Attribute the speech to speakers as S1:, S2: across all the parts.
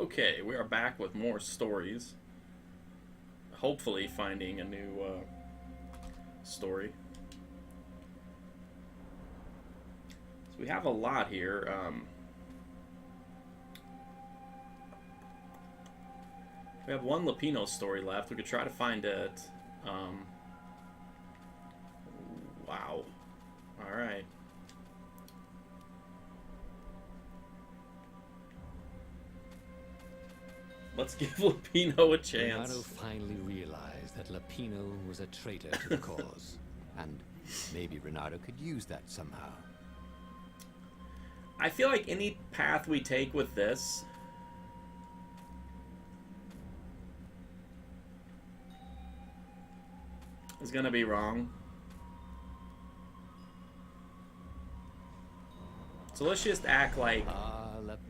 S1: Okay, we are back with more stories. Hopefully finding a new story. So we have a lot here. We have one Lapino story left. We could try to find it. Wow. Alright. Let's give Lapino a chance.
S2: Renato finally realized that Lapino was a traitor to the cause. And maybe Renato could use that somehow.
S1: I feel like any path we take with this is gonna be wrong. So let's just act like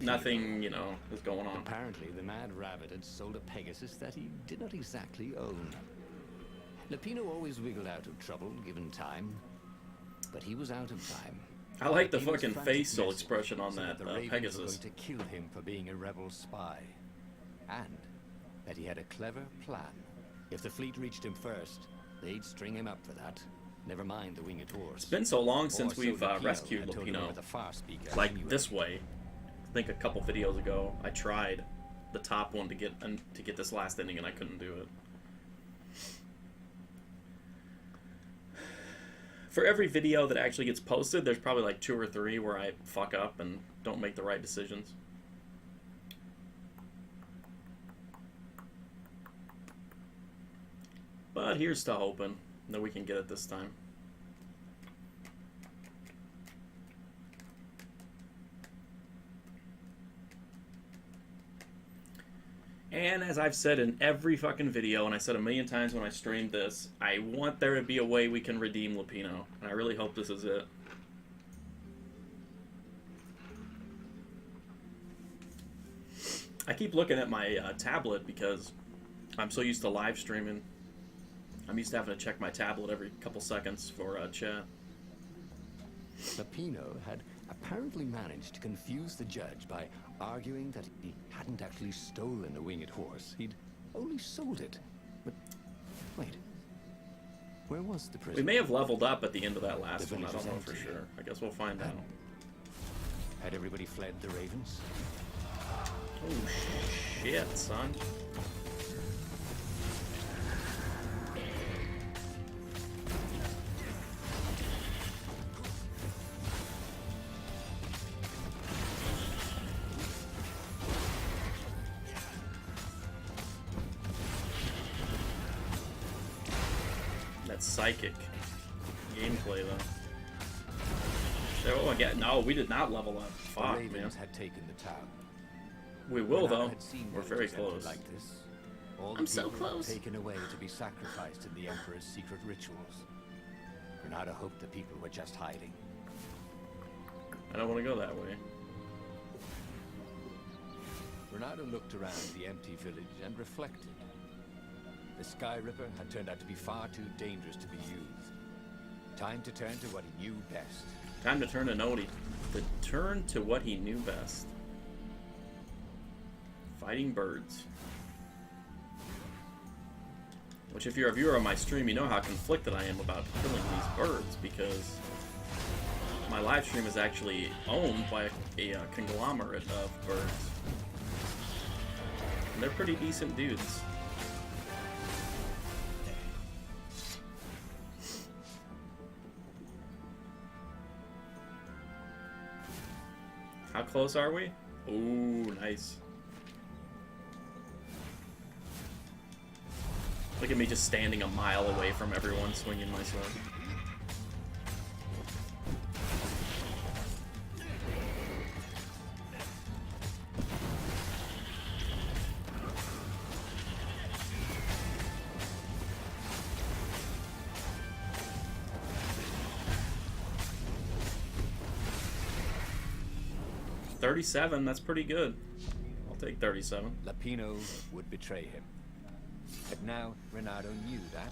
S1: nothing, is going on.
S2: Apparently, the Mad Rabbit had sold a Pegasus that he did not exactly own. Lapino always wiggled out of trouble given time, but he was out of time.
S1: I like the fucking facial expression on that Pegasus.
S2: Were going to kill him for being a rebel spy, and that he had a clever plan. If the fleet reached him first, they'd string him up for that. Never mind the winged horse.
S1: It's been so long since we've rescued Lapino, like this way. I think a couple videos ago I tried the top one to get this last ending and I couldn't do it. For every video that actually gets posted, there's probably like 2 or 3 where I fuck up and don't make the right decisions. But here's to hoping that we can get it this time. And as I've said in every fucking video, and I said a million times when I streamed this, I want there to be a way we can redeem Lapino. And I really hope this is it. I keep looking at my tablet because I'm so used to live streaming. I'm used to having to check my tablet every couple seconds for chat.
S2: Lapino had apparently managed to confuse the judge by arguing that he hadn't actually stolen the winged horse. He'd only sold it. But wait, where was the prisoner?
S1: We may have leveled up at the end of that last one. I don't know for sure. I guess we'll find out.
S2: Had everybody fled the ravens?
S1: Oh shit, son. Psychic gameplay though. Oh again, no, we did not level up. Fuck,
S2: the
S1: man.
S2: Had taken the town.
S1: We will though. We're very close.
S2: Like this. All
S1: I'm so close.
S2: Taken away to be sacrificed in the Emperor's secret rituals. Renato hoped the people were just hiding.
S1: I don't want to go that way.
S2: Renato looked around the empty village and reflected. The Sky Ripper had turned out to be far too dangerous to be used. Time to turn to what he knew best.
S1: Time to turn to what he knew best. Fighting birds. Which, if you're a viewer of my stream, you know how conflicted I am about killing these birds, because my live stream is actually owned by a conglomerate of birds. And they're pretty decent dudes. How close are we? Ooh, nice. Look at me just standing a mile away from everyone swinging my sword. $37, that's pretty good. I'll take 37.
S2: Lapino would betray him. But now Renato knew that.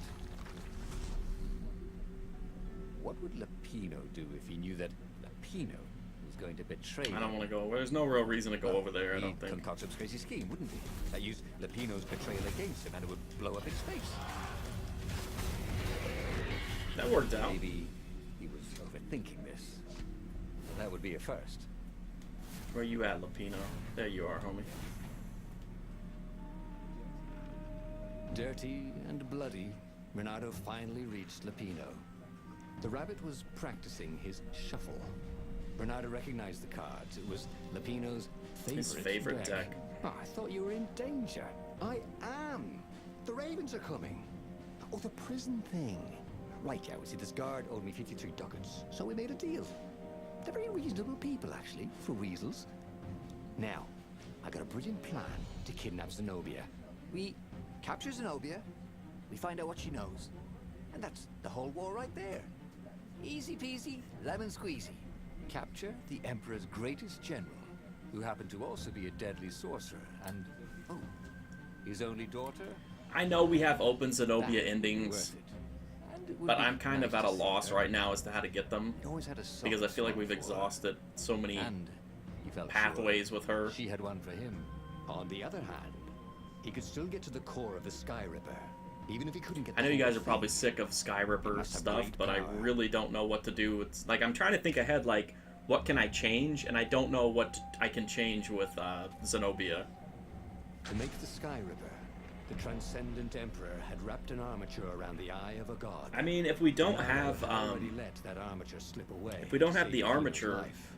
S2: What would Lapino do if he knew that Lapino was going to betray
S1: I don't
S2: him.
S1: want to go. There's no real reason to go over there, I don't
S2: He'd
S1: think.
S2: concoct some crazy scheme, wouldn't he? That used Lapino's betrayal against him and it would blow up his face.
S1: That worked out.
S2: Maybe he was overthinking this. That would be a first.
S1: Where you at, Lapino? There you are, homie.
S2: Dirty and bloody, Renato finally reached Lapino. The rabbit was practicing his shuffle. Renato recognized the cards. It was Lapino's favorite
S1: deck.
S2: Oh, I thought you were in danger. I am. The ravens are coming. Oh, the prison thing. Right, yeah, see, this guard owed me 53 ducats, so we made a deal. They're very reasonable people, actually, for weasels. Now, I got a brilliant plan to kidnap Zenobia. We capture Zenobia, we find out what she knows, and that's the whole war right there. Easy peasy, lemon squeezy. Capture the Emperor's greatest general, who happened to also be a deadly sorcerer, and, oh, his only daughter?
S1: I know we have open Zenobia
S2: That would be
S1: endings,
S2: worth it. And it would
S1: but
S2: be
S1: I'm kind of
S2: nice
S1: at a
S2: to see
S1: loss
S2: her.
S1: right now as to how to get them.
S2: He always had a soft
S1: Because I feel like
S2: spot
S1: we've
S2: for her.
S1: exhausted so many
S2: And he felt
S1: pathways with her.
S2: sure she had one for him. On the other hand, he could still get to the core of the Sky Ripper, even if he couldn't get.
S1: I know
S2: the
S1: you
S2: whole
S1: guys are probably
S2: thing.
S1: sick of Sky Ripper
S2: must have
S1: stuff,
S2: great
S1: but I
S2: power.
S1: really don't know what to do. It's like I'm trying to think ahead, like what can I change, and I don't know what I can change with Zenobia.
S2: To make the Sky Ripper, the transcendent Emperor had wrapped an armature around the eye of a god.
S1: I mean, if we don't
S2: Renato
S1: have
S2: had already let that armature slip away.
S1: if we don't
S2: to
S1: have
S2: save
S1: the
S2: Zenobia
S1: armature,
S2: life.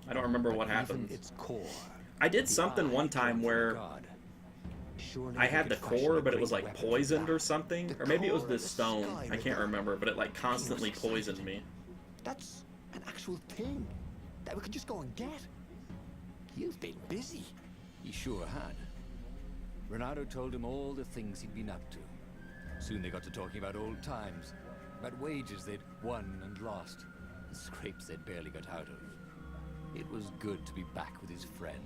S1: I don't remember
S2: But
S1: what
S2: even
S1: happens.
S2: its core,
S1: I did
S2: the
S1: something
S2: eye
S1: one time
S2: drawn from a
S1: where
S2: god. Surely
S1: I
S2: they
S1: had the
S2: could fashion
S1: core,
S2: a
S1: but it was
S2: great
S1: like
S2: weapon from
S1: poisoned
S2: that.
S1: or something,
S2: The
S1: or maybe it was
S2: core of
S1: this
S2: the
S1: stone.
S2: Sky
S1: I can't
S2: Ripper.
S1: remember, but it like constantly
S2: excited.
S1: poisoned me.
S2: That's an actual thing that we could just go and get. You've been busy. He sure had. Renato told him all the things he'd been up to. Soon they got to talking about old times, about wages they'd won and lost, and scrapes they'd barely got out of. It was good to be back with his friend.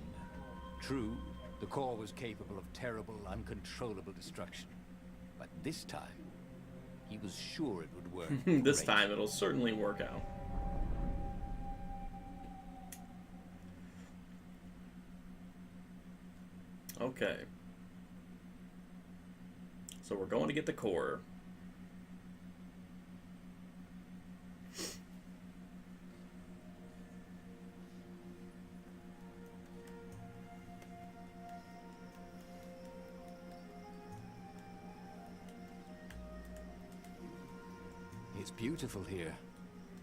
S2: True, the core was capable of terrible, uncontrollable destruction. But this time, he was sure it would work.
S1: This
S2: great.
S1: time it'll certainly work out. Okay. So we're going to get the core.
S2: It's beautiful here,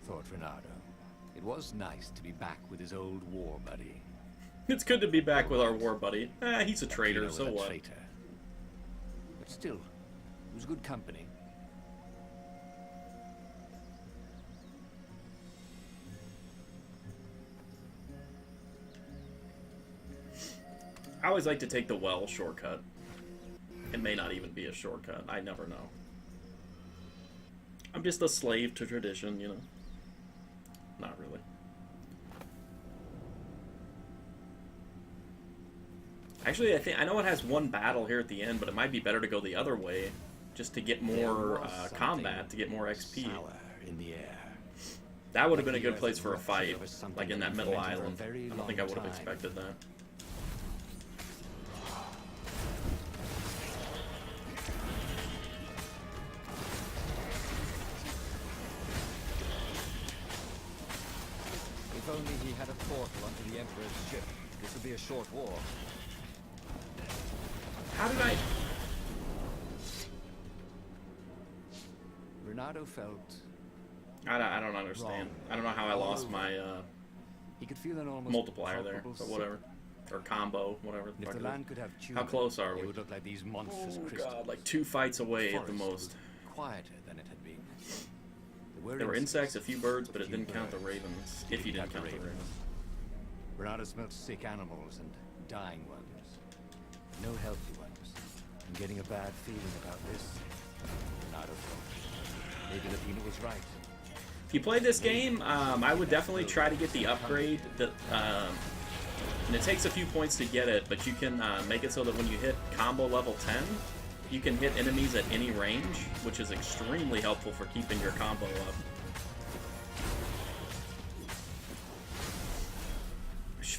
S2: thought Renato. It was nice to be back with his old war buddy.
S1: It's good to be back with our war buddy. He's a traitor,
S2: Lapino was
S1: so
S2: a
S1: what?
S2: traitor. But still, it was good company.
S1: I always like to take the well shortcut. It may not even be a shortcut. I never know. I'm just a slave to tradition, you know. Not really. Actually, I know it has one battle here at the end, but it might be better to go the other way, just to get more combat, to get more XP.
S2: Sour in the air.
S1: That would have been a
S2: Like
S1: good
S2: the
S1: place
S2: earth
S1: for a
S2: had
S1: fight,
S2: ruptured over something
S1: like in
S2: that
S1: that
S2: we've
S1: middle
S2: waited for a
S1: island.
S2: very
S1: I don't think I
S2: long
S1: would have
S2: time.
S1: expected that.
S2: If only he had a portal onto the Emperor's ship, this would be a short war.
S1: How did I...
S2: Renato felt
S1: I don't understand.
S2: Wrong.
S1: I don't know how I lost my
S2: he could feel an almost
S1: multiplier there,
S2: palpable
S1: but whatever. Or combo, whatever.
S2: And if the
S1: fuck it
S2: land
S1: is.
S2: could have
S1: How
S2: children,
S1: close are
S2: they
S1: we?
S2: would look like these monstrous
S1: Oh
S2: crystals.
S1: god, like 2 fights away at the
S2: Forest
S1: most.
S2: was quieter than it had been.
S1: There were insects, a few birds, but
S2: a
S1: it
S2: few
S1: didn't count the
S2: birds.
S1: ravens. If you didn't count the ravens.
S2: Renato smelled sick animals and dying ones. No healthy ones. I'm getting a bad feeling about this. Renato thought. Maybe Lapino was right.
S1: If you play this game, I would definitely try to get the upgrade. That and it takes a few points to get it, but you can make it so that when you hit combo level 10, you can hit enemies at any range, which is extremely helpful for keeping your combo up.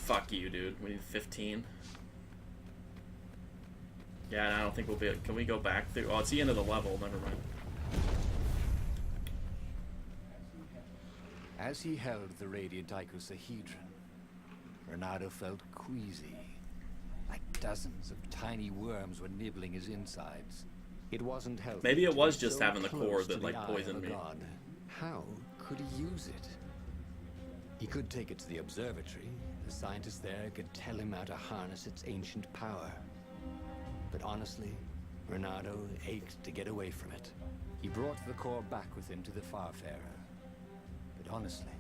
S1: Fuck you, dude. We need 15. Yeah, I don't think we'll be... Can we go back through? Oh, it's the end of the level. Never mind.
S2: As he held the radiant icosahedron, Renato felt queasy. Like dozens of tiny worms were nibbling his insides. It wasn't healthy.
S1: Maybe it was
S2: to be
S1: just
S2: so
S1: having the
S2: close
S1: core
S2: to
S1: that,
S2: the
S1: like,
S2: eye
S1: poisoned
S2: of a
S1: me.
S2: god. How could he use it? He could take it to the observatory. The scientists there could tell him how to harness its ancient power. But honestly, Renato ached to get away from it. He brought the core back with him to the Farfarer. But honestly,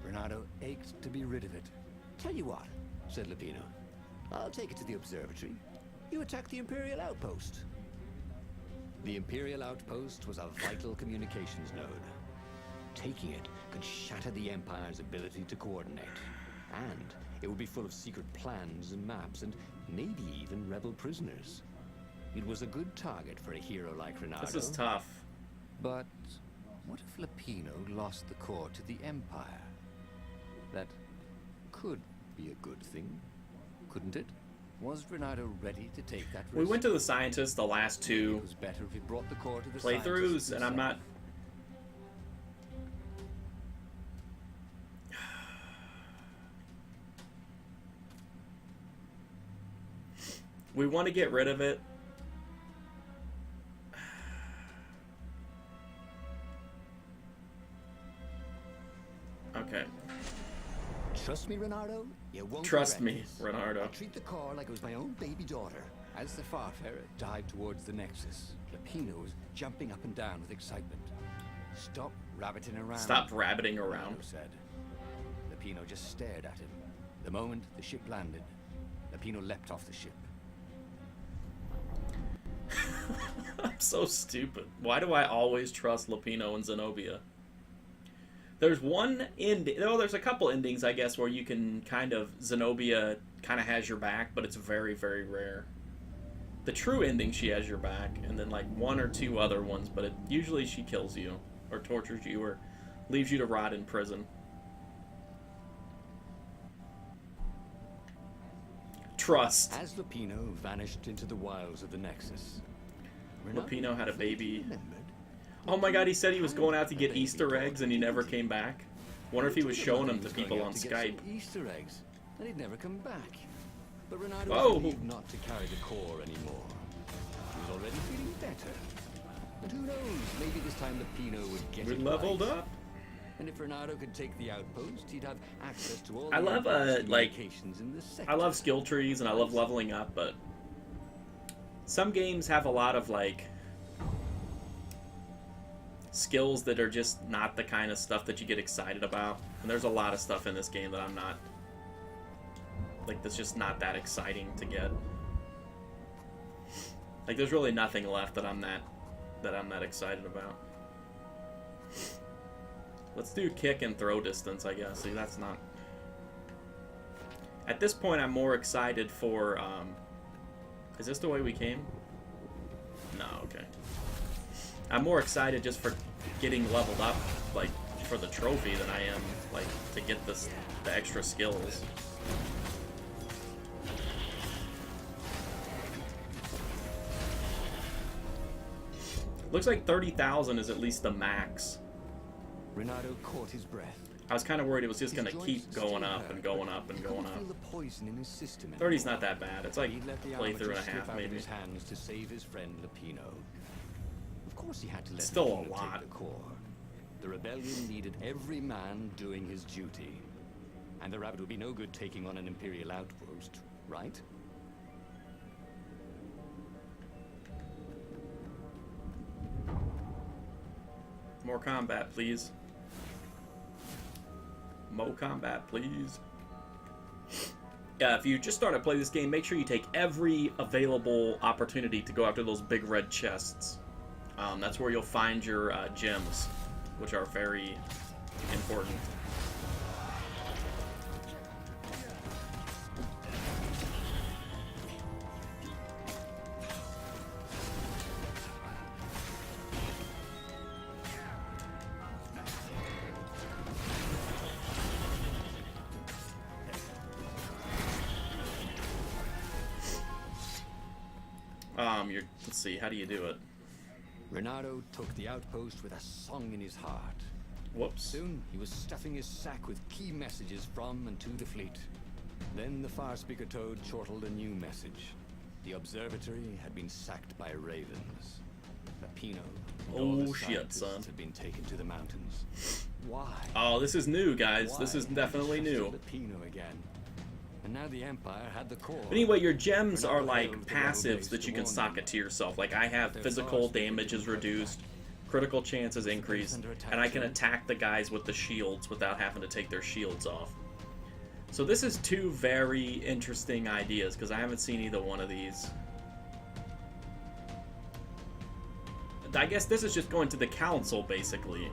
S2: Renato ached to be rid of it. Tell you what, said Lapino. I'll take it to the observatory. You attack the Imperial outpost. The Imperial outpost was a vital communications node. Taking it could shatter the Empire's ability to coordinate. And it would be full of secret plans and maps and maybe even rebel prisoners. It was a good target for a hero like Renato.
S1: This is tough.
S2: But what if Lapino lost the core to the Empire? That could be a good thing, couldn't it? Was Renato ready to take that risk?
S1: We went to the scientists the last two
S2: It was better if he brought the core to the
S1: playthroughs,
S2: scientists
S1: and I'm
S2: himself.
S1: not... We want to get rid of it. Okay.
S2: Trust me, Renato. You won't
S1: Trust
S2: regret
S1: me,
S2: this.
S1: Renato.
S2: I treat the core like it was my own baby daughter. As the Farfarer dived towards the Nexus, Lapino was jumping up and down with excitement. Stop rabbiting around.
S1: Stop rabbiting around.
S2: Renato said. Lapino just stared at him. The moment the ship landed, Lapino leapt off the ship.
S1: I'm so stupid. Why do I always trust Lapino and Zenobia? There's one ending. Oh, there's a couple endings, I guess, where you can kind of... Zenobia kind of has your back, but it's very, very rare. The true ending, she has your back, and then like one or two other ones, but usually she kills you, or tortures you, or leaves you to rot in prison. Trust.
S2: As Lapino vanished into the wilds of the Nexus,
S1: Lapino had a baby.
S2: remembered.
S1: Oh my god, he said he was going out to get Easter eggs and he never came back. Wonder if he was showing them to people on Skype.
S2: Easter eggs, and he'd never come back. But Renato
S1: Whoa.
S2: believed not to carry the core anymore. He was already feeling better. And who knows, maybe this time Lapino would get
S1: We
S2: it
S1: leveled
S2: right.
S1: up.
S2: And if Renato could take the outpost, he'd have access to all
S1: I
S2: the
S1: love,
S2: Empire's
S1: like,
S2: communications in the sector.
S1: I love skill trees and I love leveling up, but some games have a lot of like skills that are just not the kind of stuff that you get excited about. And there's a lot of stuff in this game that I'm not, like, that's just not that exciting to get. Like, there's really nothing left that I'm that excited about. Let's do kick and throw distance, I guess. See, that's not... At this point, I'm more excited for, Is this the way we came? No, okay. I'm more excited just for getting leveled up, like, for the trophy than I am, like, to get the extra skills. Looks like 30,000 is at least the max.
S2: Renato caught his breath.
S1: I was kind of worried it was just
S2: His
S1: going to
S2: joints
S1: keep going
S2: still
S1: up
S2: hurt,
S1: and going
S2: but
S1: up and
S2: he
S1: going
S2: couldn't
S1: up.
S2: feel the poison in his system
S1: 30's
S2: anymore.
S1: not that bad. It's like
S2: He'd let the
S1: playthrough
S2: armature
S1: and a
S2: slip
S1: half,
S2: out of
S1: maybe.
S2: his hands to save his friend Lapino. Of course he had to let
S1: Still a
S2: Lapino
S1: lot.
S2: take the core. The rebellion needed every man doing his duty. And the rabbit would be no good taking on an Imperial outpost, right?
S1: More combat, please. More combat, please. Yeah, if you just start to play this game, make sure you take every available opportunity to go after those big red chests. That's where you'll find your gems, which are very important. Let's see, how do you do it?
S2: Renato took the outpost with a song in his heart.
S1: Whoops.
S2: Soon, he was stuffing his sack with key messages from and to the fleet. Then the far speaker toad chortled a new message. The observatory had been sacked by ravens. Lapino and all the
S1: shit,
S2: scientists
S1: son.
S2: had been taken to the mountains. Why?
S1: Oh, this is new, guys.
S2: Why
S1: This is
S2: had
S1: definitely
S2: they
S1: new.
S2: trusted Lapino again? And now the Empire had the core.
S1: But anyway, your gems are
S2: Renato
S1: like
S2: hailed the rebel
S1: passives
S2: base
S1: that
S2: to
S1: you can
S2: warn
S1: socket
S2: them.
S1: to yourself. Like I have
S2: Their
S1: physical
S2: far speaker
S1: damage is
S2: didn't
S1: reduced,
S2: protect.
S1: critical chance is
S2: the base
S1: increased,
S2: under attack
S1: and I can
S2: too?
S1: attack the guys with the shields without having to take their shields off. So this is two very interesting ideas because I haven't seen either one of these. I guess this is just going to the council, basically.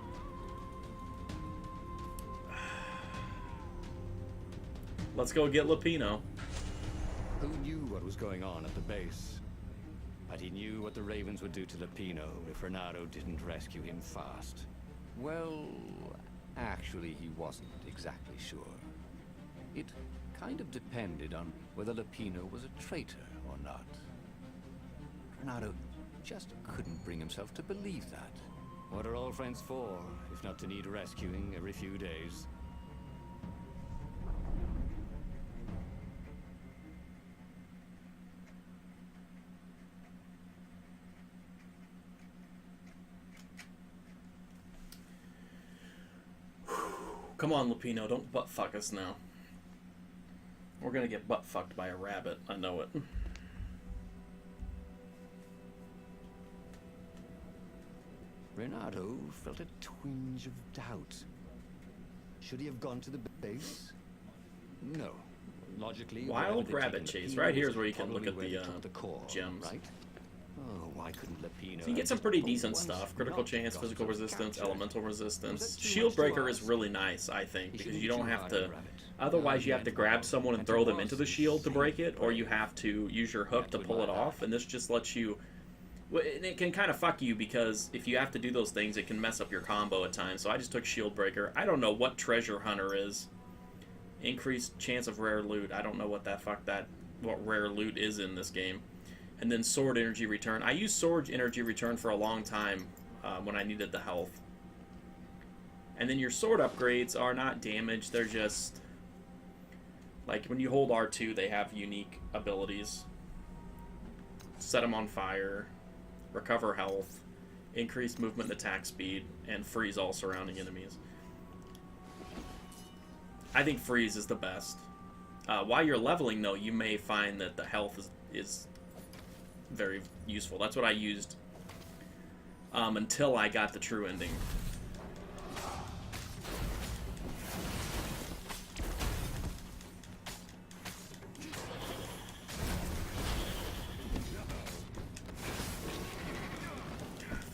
S1: Let's go get Lapino.
S2: Who knew what was going on at the base? But he knew what the ravens would do to Lapino if Renato didn't rescue him fast. Well, actually, he wasn't exactly sure. It kind of depended on whether Lapino was a traitor or not. Renato just couldn't bring himself to believe that. What are old friends for, if not to need rescuing every few days?
S1: Come on, Lapino, don't butt fuck us now. We're gonna get butt fucked by a rabbit. I know it.
S2: Renato felt a twinge of doubt. Should he have gone to the base? No. Logically,
S1: Wild
S2: wherever they'd
S1: rabbit
S2: taken
S1: chase.
S2: Lapino
S1: Right here is
S2: was
S1: where you can
S2: probably
S1: look at
S2: where
S1: the,
S2: they took the core,
S1: gems.
S2: right? Oh, why couldn't Lapino?
S1: So you get
S2: have
S1: some
S2: just
S1: pretty
S2: for
S1: decent
S2: once
S1: stuff. Critical
S2: not
S1: chance,
S2: gone
S1: physical
S2: for
S1: resistance,
S2: capture?
S1: elemental
S2: Was
S1: resistance.
S2: that too
S1: Shield
S2: much to
S1: breaker is
S2: ask?
S1: really nice, I think,
S2: He
S1: because
S2: shouldn't
S1: you
S2: be
S1: don't
S2: too
S1: have
S2: hard
S1: to...
S2: on Rabbit.
S1: Otherwise, you have to grab someone and throw them into the shield to break it, or you
S2: brave.
S1: have to use your hook to
S2: That
S1: pull
S2: would
S1: it
S2: not
S1: off,
S2: happen.
S1: and this just lets you... And it can kind of fuck you, because if you have to do those things, it can mess up your combo at times. So I just took Shield Breaker. I don't know what Treasure Hunter is. Increased chance of rare loot. I don't know what what rare loot is in this game. And then Sword Energy Return. I used Sword Energy Return for a long time when I needed the health. And then your sword upgrades are not damage, they're just... Like, when you hold R2, they have unique abilities. Set them on fire, recover health, increase movement and attack speed, and freeze all surrounding enemies. I think freeze is the best. While you're leveling, though, you may find that the health is very useful. That's what I used until I got the true ending.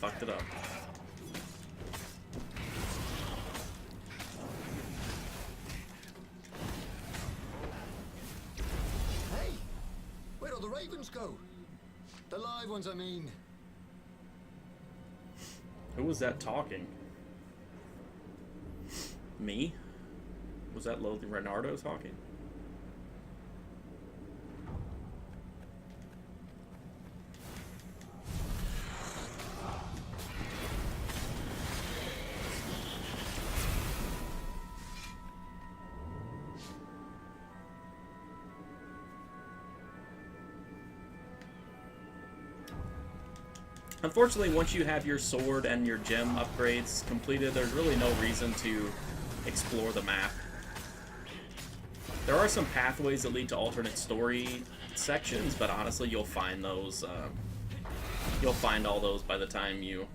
S1: Fucked it up.
S3: Hey! Where'd all the ravens go? The live ones, I mean.
S1: Who was that talking? Me? Was that Leonardo talking? Unfortunately, once you have your sword and your gem upgrades completed, there's really no reason to explore the map. There are some pathways that lead to alternate story sections, but honestly, you'll find those. You'll find all those by the time you.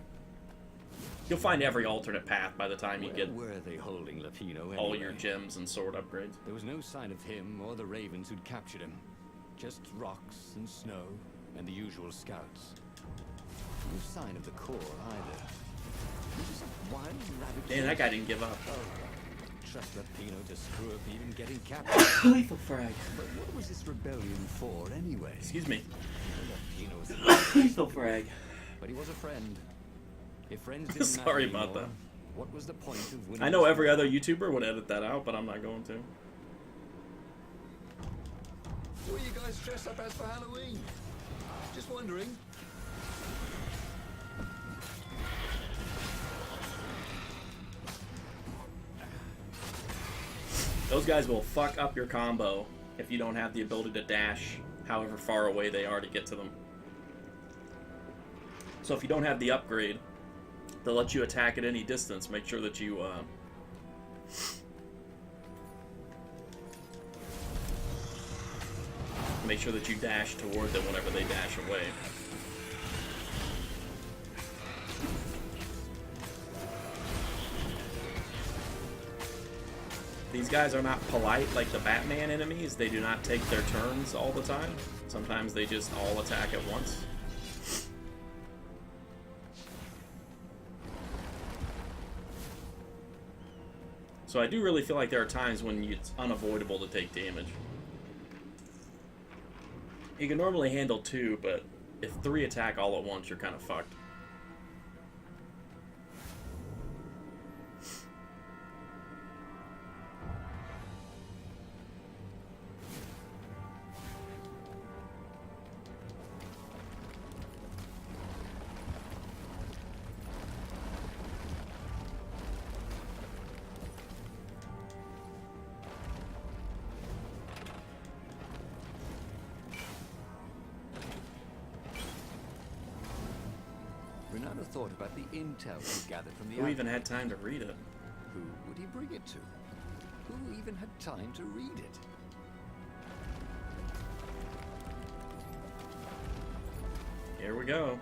S1: You'll find every alternate path by the time you
S2: Where
S1: get
S2: were they holding Lapino anyway?
S1: all your gems and sword upgrades.
S2: There was no sign of him or the ravens who'd captured him. Just rocks and snow and the usual scouts. No sign of the core either. Just wild rabbit.
S1: Man, that guy didn't give up.
S2: Oh, trust Lapino to screw up even getting captured.
S1: Lethal frag.
S2: But what was this rebellion for anyway?
S1: Excuse me.
S2: Lapino was
S1: Lethal frag.
S2: but he was a friend. If friends didn't matter
S1: Sorry about
S2: anymore,
S1: that.
S2: what was the point of winning?
S1: I know
S2: this
S1: every
S2: war?
S1: other YouTuber would edit that out, but I'm not going to.
S3: What are you guys dressed up as for Halloween? Just one wondering.
S1: Those guys will fuck up your combo if you don't have the ability to dash however far away they are to get to them. So if you don't have the upgrade, they'll let you attack at any distance. Make sure that you make sure that you dash toward them whenever they dash away. These guys are not polite like the Batman enemies. They do not take their turns all the time. Sometimes they just all attack at once. So I do really feel like there are times when it's unavoidable to take damage. You can normally handle 2, but if 3 attack all at once, you're kind of fucked.
S2: Renato thought about the intel he gathered from the
S1: Who even had time to read it?
S2: Who would he bring it to? Who even had time to read it?
S1: Here we go.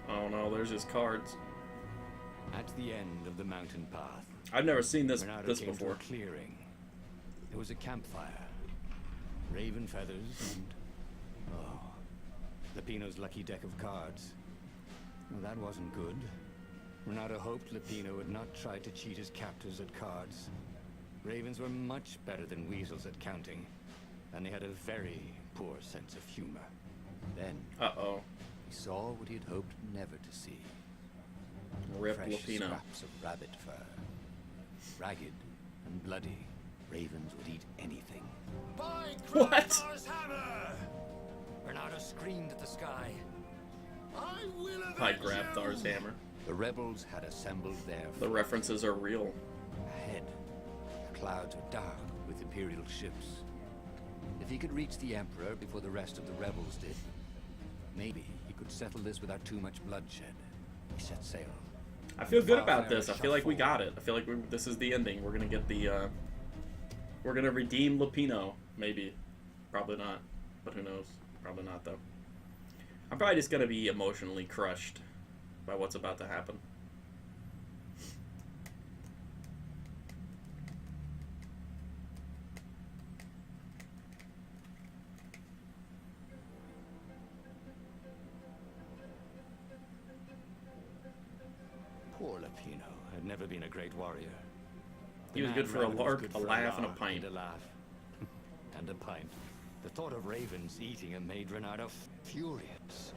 S1: Oh no, there's his cards.
S2: At the end of the mountain path,
S1: I've never seen this
S2: Renato came
S1: before.
S2: to a clearing. There was a campfire, raven feathers, and Lapino's lucky deck of cards. Well, that wasn't good. Renato hoped Lapino would not try to cheat his captors at cards. Ravens were much better than weasels at counting, and they had a very poor sense of humor. Then, he saw what he had hoped never to see.
S1: Rip
S2: Fresh
S1: Lapino.
S2: scraps of rabbit fur. Ragged and bloody, ravens would eat anything.
S3: By
S1: What?
S3: Grabthar's hammer!
S2: Renato screamed at the sky.
S3: I will
S1: By
S3: avenge
S1: Grabthar's
S3: you!
S1: hammer.
S2: The rebels had assembled their
S1: The references are real.
S2: ahead. The clouds were dark with Imperial ships. If he could reach the Emperor before the rest of the rebels did, maybe he could settle this without too much bloodshed. He set sail.
S1: I feel good about this. I feel like we got it. I feel like this is the ending. We're gonna get the, we're gonna redeem Lapino. Maybe. Probably not. But who knows? Probably not, though. I'm probably just gonna be emotionally crushed by what's about to happen.
S2: Poor Lapino had never been a great warrior.
S1: He was
S2: The
S1: good
S2: man
S1: for a
S2: Rabbit was
S1: lark,
S2: good
S1: a
S2: for
S1: laugh, and a
S2: lark
S1: pint.
S2: And a laugh. And a pint. The thought of ravens eating him made Renato furious.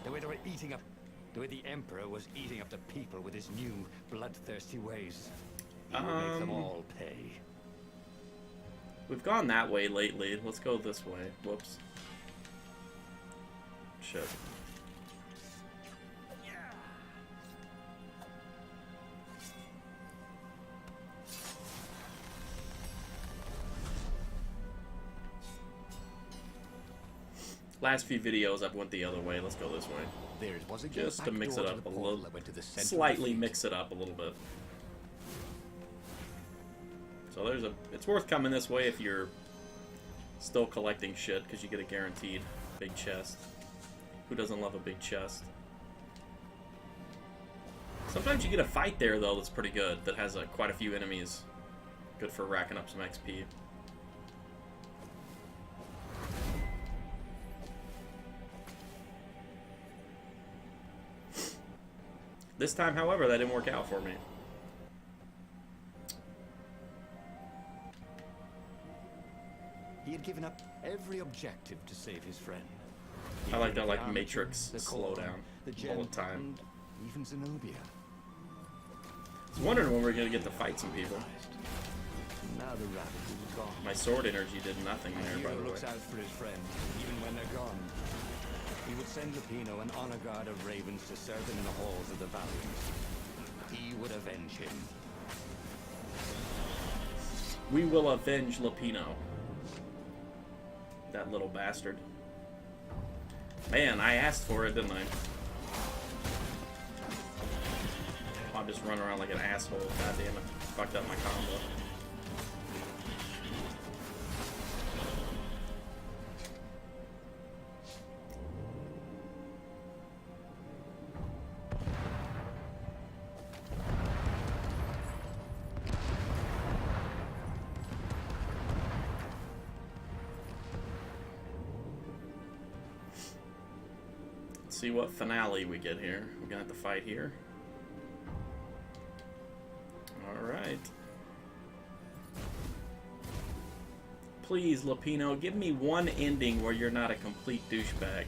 S2: The way they were eating up, the way the Emperor was eating up the people with his new bloodthirsty ways. He would make them all pay.
S1: We've gone that way lately. Let's go this way. Whoops. Shit. Last few videos I've went the other way. Let's go this way.
S2: There was a
S1: Just to
S2: back
S1: mix
S2: door
S1: it
S2: to
S1: up
S2: the
S1: a
S2: portal
S1: little.
S2: that went to the center of the
S1: Slightly
S2: fleet.
S1: mix it up a little bit. So there's a... It's worth coming this way if you're still collecting shit, because you get a guaranteed big chest. Who doesn't love a big chest? Sometimes you get a fight there, though, that's pretty good. That has quite a few enemies. Good for racking up some XP. This time, however, that didn't work out for me.
S2: He had given up every objective to save his friend. He
S1: I like
S2: had
S1: that,
S2: given
S1: like,
S2: the armature,
S1: Matrix
S2: the
S1: slow
S2: core,
S1: down
S2: the
S1: all the
S2: gem,
S1: time.
S2: and even Zenobia.
S1: I was wondering when we were gonna get to fight some people.
S2: Now the rabbit is gone.
S1: My sword energy did nothing
S2: The
S1: there, by
S2: hero
S1: the way.
S2: looks out for his friends, even when they're gone. He would send Lapino an honor guard of ravens to serve him in the halls of the Valiant. He would avenge him.
S1: We will avenge Lapino. That little bastard. Man, I asked for it, didn't I? I'll just run around like an asshole. God damn it. Fucked up my combo. See what finale we get here. We're gonna have to fight here. Alright. Please, Lapino, give me one ending where you're not a complete douchebag.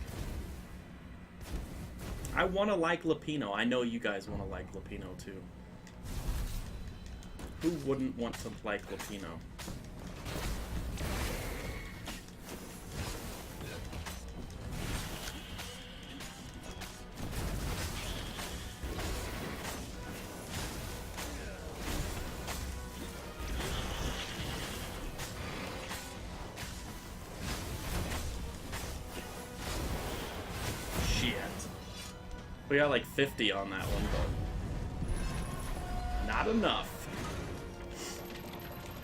S1: I want to like Lapino. I know you guys want to like Lapino too. Who wouldn't want to like Lapino? We got like 50 on that one, but not enough.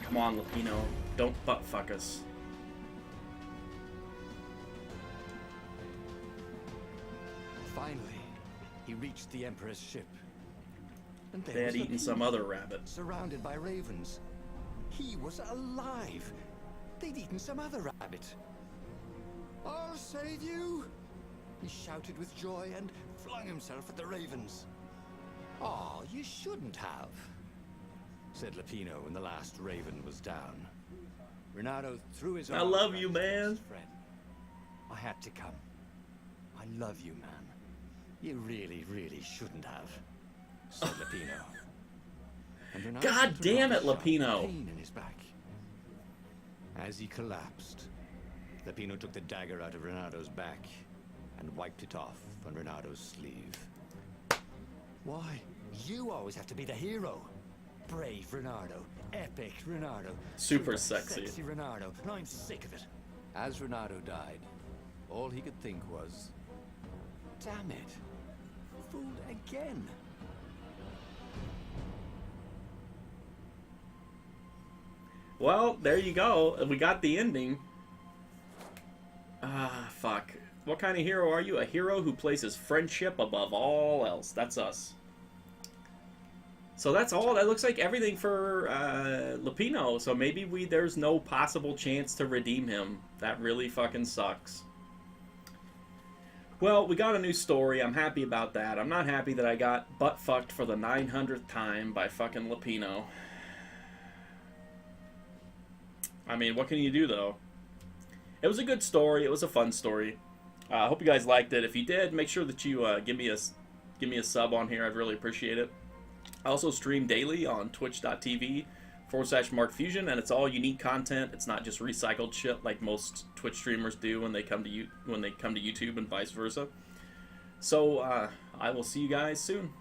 S1: Come on, Lapino. Don't butt fuck us.
S2: Finally, he reached the Emperor's ship. And there
S1: They had
S2: was
S1: eaten
S2: Lapino,
S1: some other rabbit.
S2: surrounded by ravens. He was alive. They'd eaten some other rabbit. I'll save you! He shouted with joy and flung himself at the ravens. Oh, you shouldn't have, said Lapino when the last raven was down. Renato threw his
S1: I
S2: arms
S1: love
S2: around
S1: you,
S2: his
S1: man.
S2: best friend. I had to come. I love you, man. You really, really shouldn't have, said Lapino. And Renato
S1: God
S2: felt
S1: damn it,
S2: sharp
S1: Lapino.
S2: pain in his back. As he collapsed, Lapino took the dagger out of Renato's back and wiped it off on Renato's sleeve. Why? You always have to be the hero. Brave Renato. Epic Renato.
S1: Super sexy.
S2: Sexy Renato. And I'm sick of it. As Renato died, all he could think was, damn it. Fooled again.
S1: Well, there you go. We got the ending. Ah, fuck. What kind of hero are you? A hero who places friendship above all else. That's us. So that's all. That looks like everything for Lapino. So maybe there's no possible chance to redeem him. That really fucking sucks. Well, we got a new story. I'm happy about that. I'm not happy that I got butt fucked for the 900th time by fucking Lapino. I mean, what can you do, though? It was a good story. It was a fun story. I hope you guys liked it. If you did, make sure that you give me a sub on here. I'd really appreciate it. I also stream daily on twitch.tv/MarkFusion, and it's all unique content. It's not just recycled shit like most Twitch streamers do when they come to YouTube and vice versa. So I will see you guys soon.